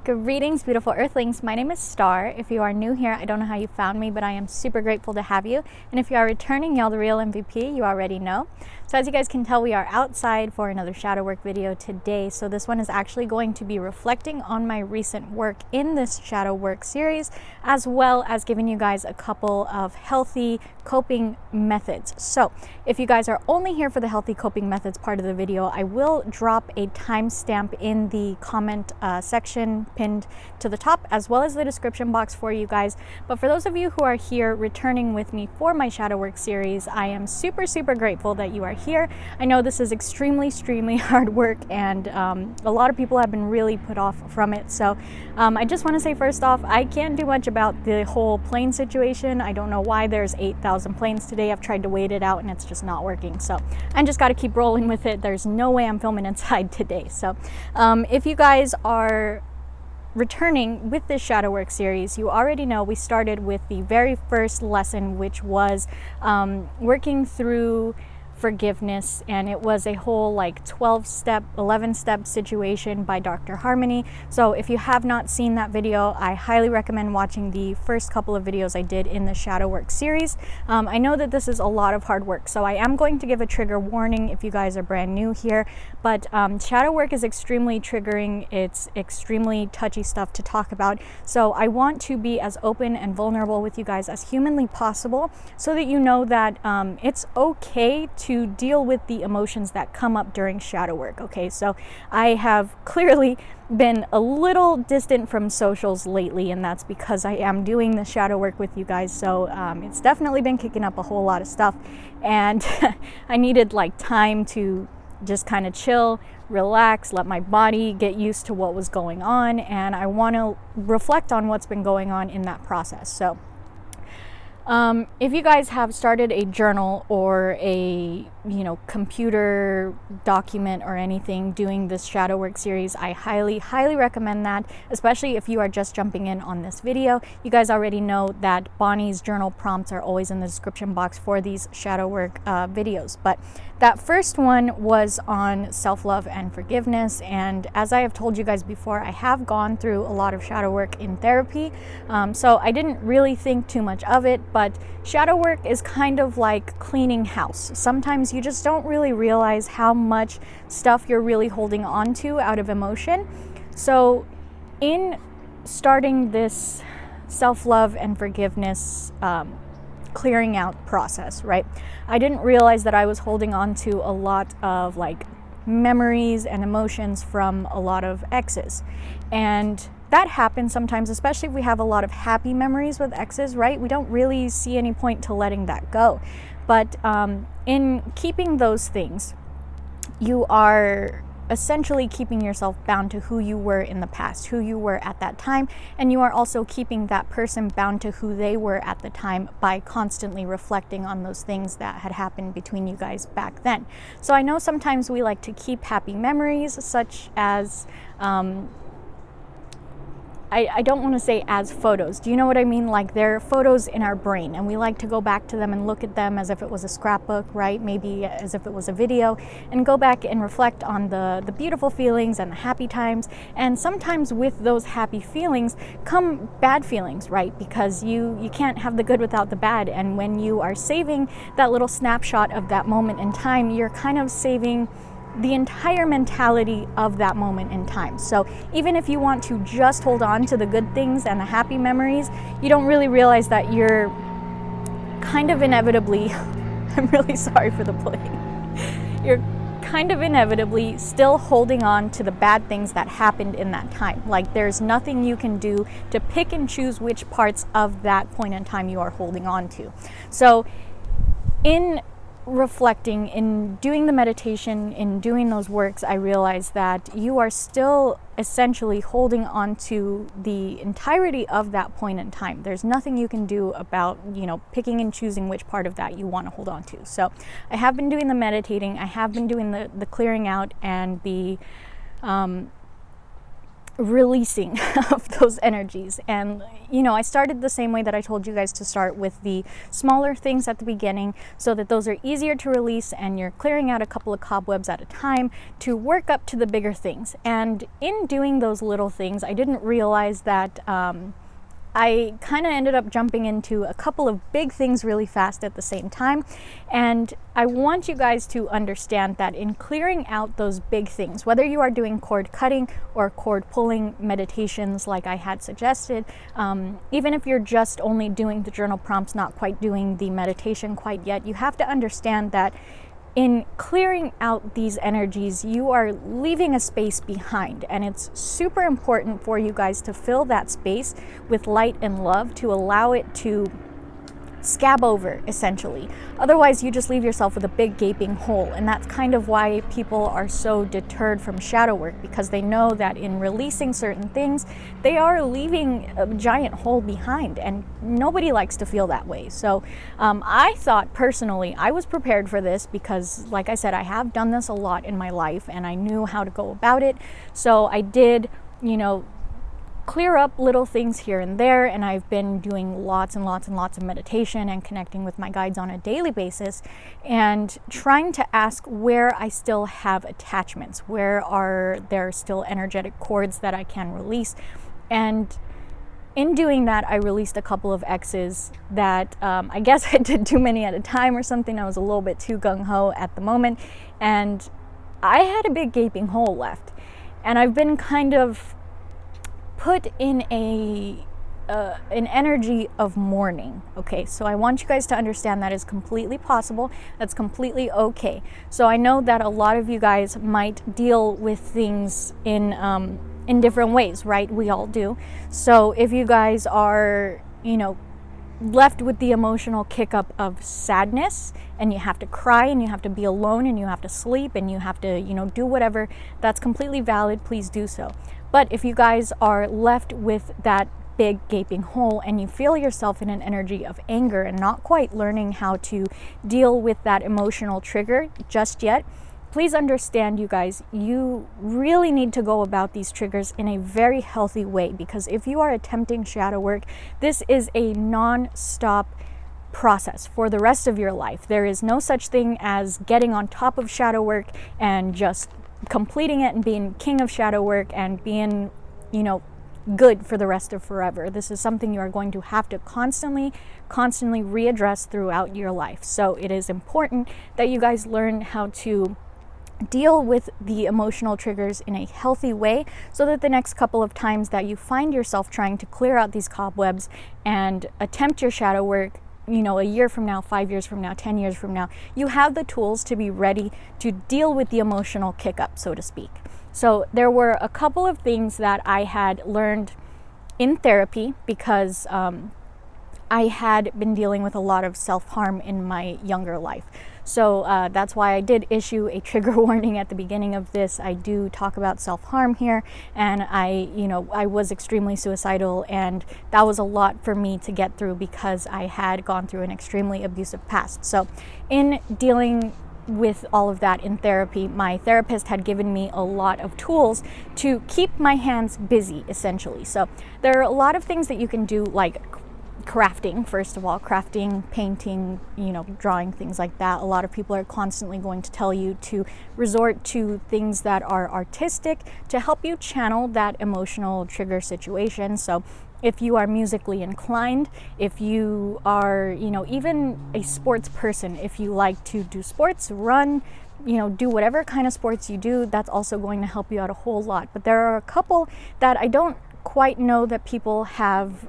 Greetings, beautiful earthlings. My name is Star. If you are new here, I don't know how you found me, but I am super grateful to have you. And if you are returning, y'all the real MVP, you already know. So as you guys can tell, we are outside for another shadow work video today. So this one is actually going to be reflecting on my recent work in this shadow work series, as well as giving you guys a couple of healthy coping methods. So if you guys are only here for the healthy coping methods part of the video, I will drop a timestamp in the comment section pinned to the top, as well as the description box for you guys. But for those of you who are here returning with me for my shadow work series, I am super grateful that you are here. I know this is extremely hard work, and a lot of people have been really put off from it. So I just want to say, first off, I can't do much about the whole plane situation. I don't know why there's 8,000 planes today. I've tried to wait it out and it's just not working. So I just got to keep rolling with it. There's no way I'm filming inside today. So if you guys are returning with this shadow work series, you already know we started with the very first lesson, which was working through forgiveness, and it was a whole like 12-step 11-step situation by Dr. Harmony. So if you have not seen that video, I highly recommend watching the first couple of videos I did in the shadow work series. I know that this is a lot of hard work, so I am going to give a trigger warning if you guys are brand new here, but shadow work is extremely triggering. It's extremely touchy stuff to talk about, so I want to be as open and vulnerable with you guys as humanly possible, so that you know that it's okay to deal with the emotions that come up during shadow work. Okay, so I have clearly been a little distant from socials lately, and that's because I am doing the shadow work with you guys. So it's definitely been kicking up a whole lot of stuff, and I needed like time to just kind of chill, relax, let my body get used to what was going on, and I want to reflect on what's been going on in that process. So if you guys have started a journal or a computer document or anything doing this shadow work series, I highly recommend that, especially if you are just jumping in on this video. You guys already know that Bonnie's journal prompts are always in the description box for these shadow work videos, but that first one was on self-love and forgiveness, and as I have told you guys before, I have gone through a lot of shadow work in therapy, so I didn't really think too much of it. But shadow work is kind of like cleaning house. Sometimes you just don't really realize how much stuff you're really holding on to out of emotion. So in starting this self-love and forgiveness clearing out process, right, I didn't realize that I was holding on to a lot of like memories and emotions from a lot of exes, and that happens sometimes, especially if we have a lot of happy memories with exes, right? We don't really see any point to letting that go. But in keeping those things, you are essentially keeping yourself bound to who you were in the past, who you were at that time, and you are also keeping that person bound to who they were at the time by constantly reflecting on those things that had happened between you guys back then. So I know sometimes we like to keep happy memories, such as I don't want to say as photos. Do you know what I mean? Like they're photos in our brain, and we like to go back to them and look at them as if it was a scrapbook, right? Maybe as if it was a video, and go back and reflect on the beautiful feelings and the happy times. And sometimes with those happy feelings come bad feelings, right? Because you can't have the good without the bad. And when you are saving that little snapshot of that moment in time, you're kind of saving the entire mentality of that moment in time. So even if you want to just hold on to the good things and the happy memories, you don't really realize that you're kind of inevitably I'm really sorry for the plane. You're kind of inevitably still holding on to the bad things that happened in that time. Like there's nothing you can do to pick and choose which parts of that point in time you are holding on to. So in reflecting, in doing the meditation, in doing those works, I realized that you are still essentially holding on to the entirety of that point in time. There's nothing you can do about, picking and choosing which part of that you want to hold on to. So I have been doing the meditating, I have been doing the clearing out and the releasing of those energies. And I started the same way that I told you guys to start, with the smaller things at the beginning, so that those are easier to release and you're clearing out a couple of cobwebs at a time to work up to the bigger things. And in doing those little things, I didn't realize that I kind of ended up jumping into a couple of big things really fast at the same time. And I want you guys to understand that in clearing out those big things, whether you are doing cord cutting or cord pulling meditations like I had suggested, even if you're just only doing the journal prompts, not quite doing the meditation quite yet, you have to understand that in clearing out these energies, you are leaving a space behind, and it's super important for you guys to fill that space with light and love to allow it to scab over, essentially. Otherwise, you just leave yourself with a big gaping hole, and that's kind of why people are so deterred from shadow work, because they know that in releasing certain things, they are leaving a giant hole behind, and nobody likes to feel that way. So I thought personally I was prepared for this because, like I said, I have done this a lot in my life and I knew how to go about it. So I did, clear up little things here and there, and I've been doing lots and lots and lots of meditation and connecting with my guides on a daily basis, and trying to ask where I still have attachments, where are there still energetic cords that I can release. And in doing that, I released a couple of X's that I guess I did too many at a time or something. I was a little bit too gung-ho at the moment, and I had a big gaping hole left, and I've been kind of put in an energy of mourning. Okay, so I want you guys to understand that is completely possible. That's completely okay. So I know that a lot of you guys might deal with things in different ways, right? We all do. So if you guys are, left with the emotional kick up of sadness, and you have to cry and you have to be alone and you have to sleep and you have to, do whatever, that's completely valid. Please do so. But if you guys are left with that big gaping hole and you feel yourself in an energy of anger and not quite learning how to deal with that emotional trigger just yet, please understand, you guys, you really need to go about these triggers in a very healthy way, because if you are attempting shadow work, this is a non-stop process for the rest of your life. There is no such thing as getting on top of shadow work and just completing it and being king of shadow work and being, good for the rest of forever. This is something you are going to have to constantly readdress throughout your life. So it is important that you guys learn how to deal with the emotional triggers in a healthy way, so that the next couple of times that you find yourself trying to clear out these cobwebs and attempt your shadow work, a year from now, 5 years from now, 10 years from now, you have the tools to be ready to deal with the emotional kick up, so to speak. So there were a couple of things that I had learned in therapy, because I had been dealing with a lot of self-harm in my younger life. So that's why I did issue a trigger warning at the beginning of this. I do talk about self-harm here, and I was extremely suicidal, and that was a lot for me to get through because I had gone through an extremely abusive past. So in dealing with all of that in therapy, my therapist had given me a lot of tools to keep my hands busy, essentially. So there are a lot of things that you can do, like crafting, first of all, painting, drawing, things like that. A lot of people are constantly going to tell you to resort to things that are artistic to help you channel that emotional trigger situation. So if you are musically inclined, if you are, even a sports person, if you like to do sports, run, do whatever kind of sports you do, that's also going to help you out a whole lot. But there are a couple that I don't quite know that people have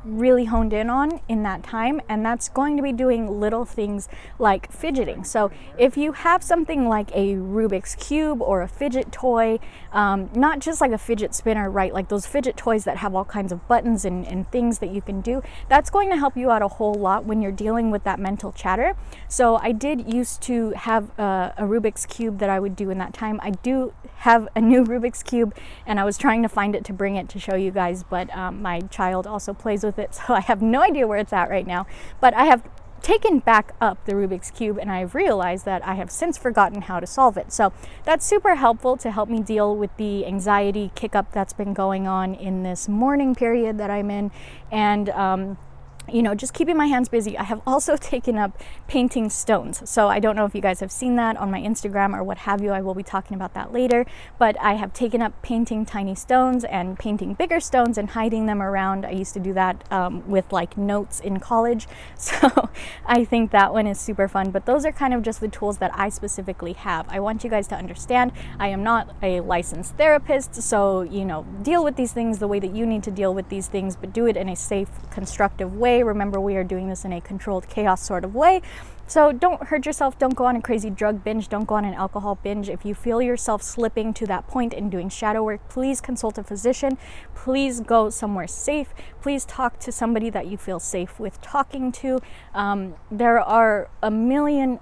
really honed in on in that time, and that's going to be doing little things like fidgeting. So if you have something like a Rubik's Cube or a fidget toy, not just like a fidget spinner, right, like those fidget toys that have all kinds of buttons and things that you can do, that's going to help you out a whole lot when you're dealing with that mental chatter. So I did used to have a Rubik's Cube that I would do in that time. I do have a new Rubik's Cube, and I was trying to find it to bring it to show you guys, but my child also plays with it, so I have no idea where it's at right now. But I have taken back up the Rubik's Cube, and I've realized that I have since forgotten how to solve it. So that's super helpful to help me deal with the anxiety kick up that's been going on in this mourning period that I'm in, and just keeping my hands busy. I have also taken up painting stones. So I don't know if you guys have seen that on my Instagram or what have you. I will be talking about that later. But I have taken up painting tiny stones and painting bigger stones and hiding them around. I used to do that with like notes in college. So I think that one is super fun. But those are kind of just the tools that I specifically have. I want you guys to understand I am not a licensed therapist. So, deal with these things the way that you need to deal with these things, but do it in a safe, constructive way. Remember, we are doing this in a controlled chaos sort of way. So don't hurt yourself. Don't go on a crazy drug binge. Don't go on an alcohol binge. If you feel yourself slipping to that point and doing shadow work, please consult a physician. Please go somewhere safe. Please talk to somebody that you feel safe with talking to. There are a million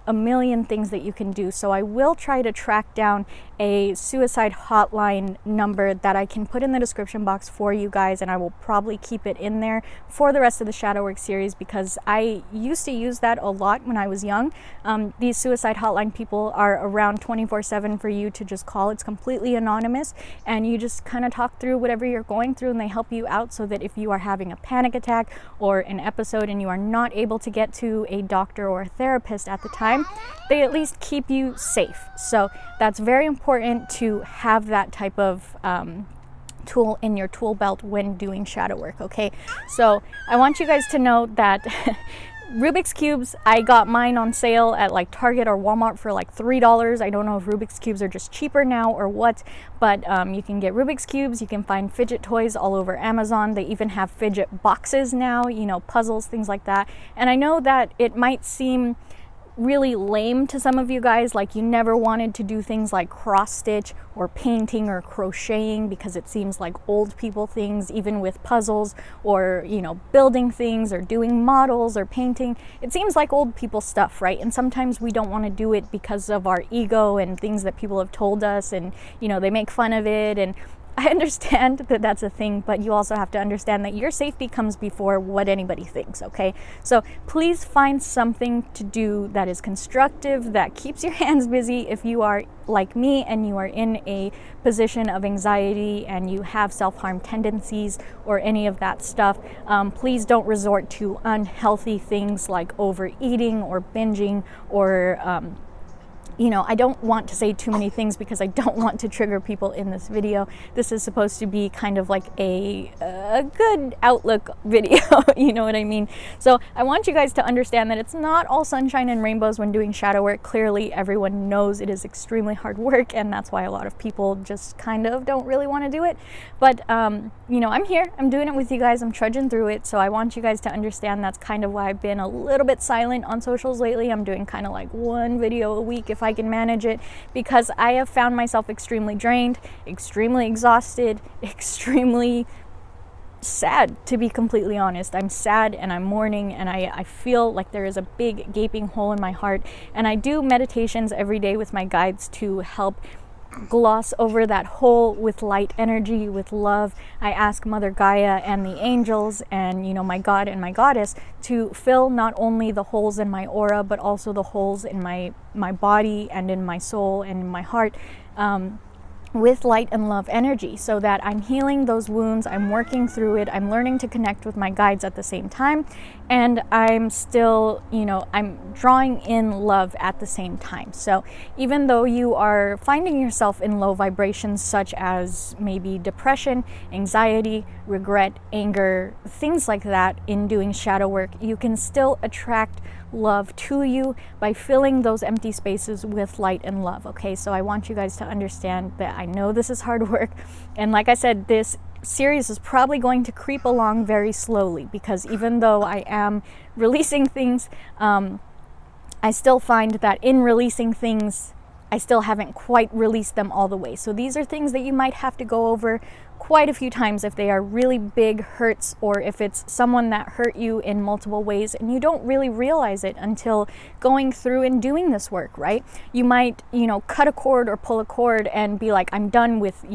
things that you can do. So I will try to track down a suicide hotline number that I can put in the description box for you guys, and I will probably keep it in there for the rest of the shadow work series, because I used to use that a lot when I was young. These suicide hotline people are around 24/7 for you to just call. It's completely anonymous, and you just kind of talk through whatever you're going through, and they help you out so that if you are having a panic attack or an episode and you are not able to get to a doctor or a therapist at the time, they at least keep you safe. So that's very important to have that type of tool in your tool belt when doing shadow work. Okay, so I want you guys to know that Rubik's Cubes, I got mine on sale at like Target or Walmart for like $3. I don't know if Rubik's Cubes are just cheaper now or what, but you can get Rubik's Cubes. You can find fidget toys all over Amazon. They even have fidget boxes now, puzzles, things like that. And I know that it might seem really lame to some of you guys, like you never wanted to do things like cross stitch or painting or crocheting because it seems like old people things, even with puzzles or building things or doing models or painting. It seems like old people stuff, right? And sometimes we don't want to do it because of our ego and things that people have told us, and they make fun of it. And I understand that that's a thing, but you also have to understand that your safety comes before what anybody thinks, okay? So please find something to do that is constructive, that keeps your hands busy. If you are like me and you are in a position of anxiety and you have self-harm tendencies or any of that stuff, please don't resort to unhealthy things like overeating or binging or I don't want to say too many things because I don't want to trigger people in this video. This is supposed to be kind of like a good outlook video, you know what I mean? So I want you guys to understand that it's not all sunshine and rainbows when doing shadow work. Clearly, everyone knows it is extremely hard work, and that's why a lot of people just kind of don't really want to do it. But, I'm here. I'm doing it with you guys. I'm trudging through it. So I want you guys to understand that's kind of why I've been a little bit silent on socials lately. I'm doing kind of like one video a week if I can manage it, because I have found myself extremely drained, extremely exhausted, extremely sad, to be completely honest. I'm sad and I'm mourning, and I feel like there is a big gaping hole in my heart. And I do meditations every day with my guides to help gloss over that hole with light energy, with love. I ask Mother Gaia and the angels and my God and my goddess to fill not only the holes in my aura, but also the holes in my body and in my soul and in my heart, with light and love energy, so that I'm healing those wounds, I'm working through it, I'm learning to connect with my guides at the same time, and I'm still, I'm drawing in love at the same time. So even though you are finding yourself in low vibrations such as maybe depression, anxiety, regret, anger, things like that in doing shadow work, you can still attract love to you by filling those empty spaces with light and love. Okay, so I want you guys to understand that I know this is hard work, and like I said, this series is probably going to creep along very slowly, because even though I am releasing things, I still find that in releasing things I still haven't quite released them all the way. So these are things that you might have to go over quite a few times if they are really big hurts, or if it's someone that hurt you in multiple ways and you don't really realize it until going through and doing this work, right? You might, cut a cord or pull a cord and be like, I'm done with,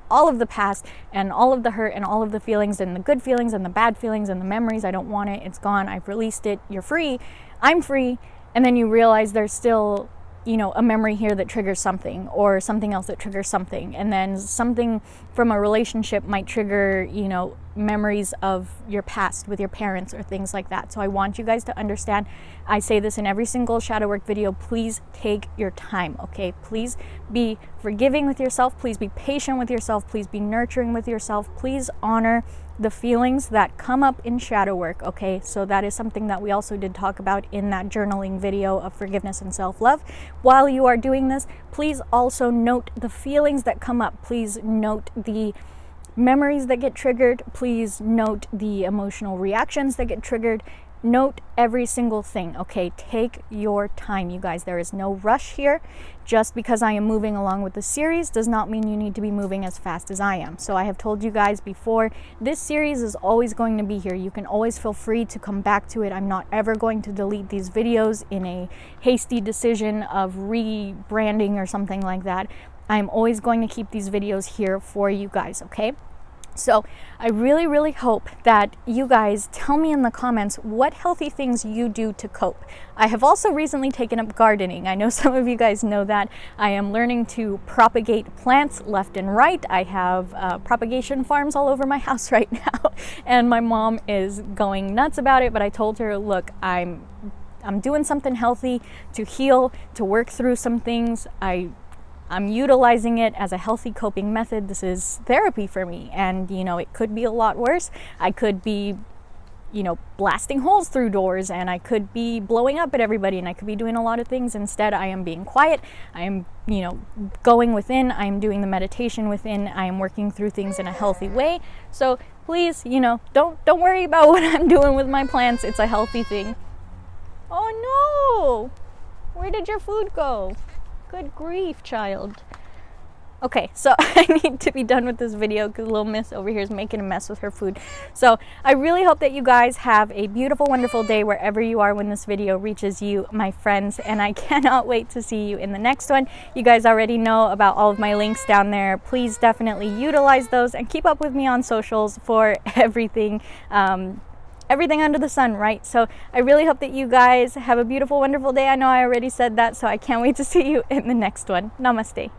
all of the past and all of the hurt and all of the feelings and the good feelings and the bad feelings and the memories. I don't want it. It's gone. I've released it. You're free. I'm free. And then you realize there's still a memory here that triggers something, or something else that triggers something. And then something from a relationship might trigger, memories of your past with your parents or things like that. So I want you guys to understand, I say this in every single shadow work video, please take your time, okay? Please be forgiving with yourself. Please be patient with yourself. Please be nurturing with yourself. Please honor the feelings that come up in shadow work, okay? So that is something that we also did talk about in that journaling video of forgiveness and self-love. While you are doing this, please also note the feelings that come up. Please note the memories that get triggered. Please note the emotional reactions that get triggered. Note every single thing, okay? Take your time, you guys. There is no rush here. Just because I am moving along with the series does not mean you need to be moving as fast as I am. So I have told you guys before, this series is always going to be here. You can always feel free to come back to it. I'm not ever going to delete these videos in a hasty decision of rebranding or something like that. I'm always going to keep these videos here for you guys, okay? So I really, really hope that you guys tell me in the comments what healthy things you do to cope. I have also recently taken up gardening. I know some of you guys know that. I am learning to propagate plants left and right. I have propagation farms all over my house right now, and my mom is going nuts about it, but I told her, look, I'm doing something healthy to heal, to work through some things. I'm utilizing it as a healthy coping method. This is therapy for me, and it could be a lot worse. I could be blasting holes through doors, and I could be blowing up at everybody, and I could be doing a lot of things. Instead, I am being quiet. I am going within. I am doing the meditation within. I am working through things in a healthy way. So please, don't worry about what I'm doing with my plants. It's a healthy thing. Oh no, where did your food go? Good grief, child. Okay, so I need to be done with this video because little miss over here is making a mess with her food. So I really hope that you guys have a beautiful, wonderful day wherever you are when this video reaches you, my friends, and I cannot wait to see you in the next one. You guys already know about all of my links down there. Please definitely utilize those and keep up with me on socials for everything. Everything under the sun, right? So I really hope that you guys have a beautiful, wonderful day. I know I already said that, so I can't wait to see you in the next one. Namaste.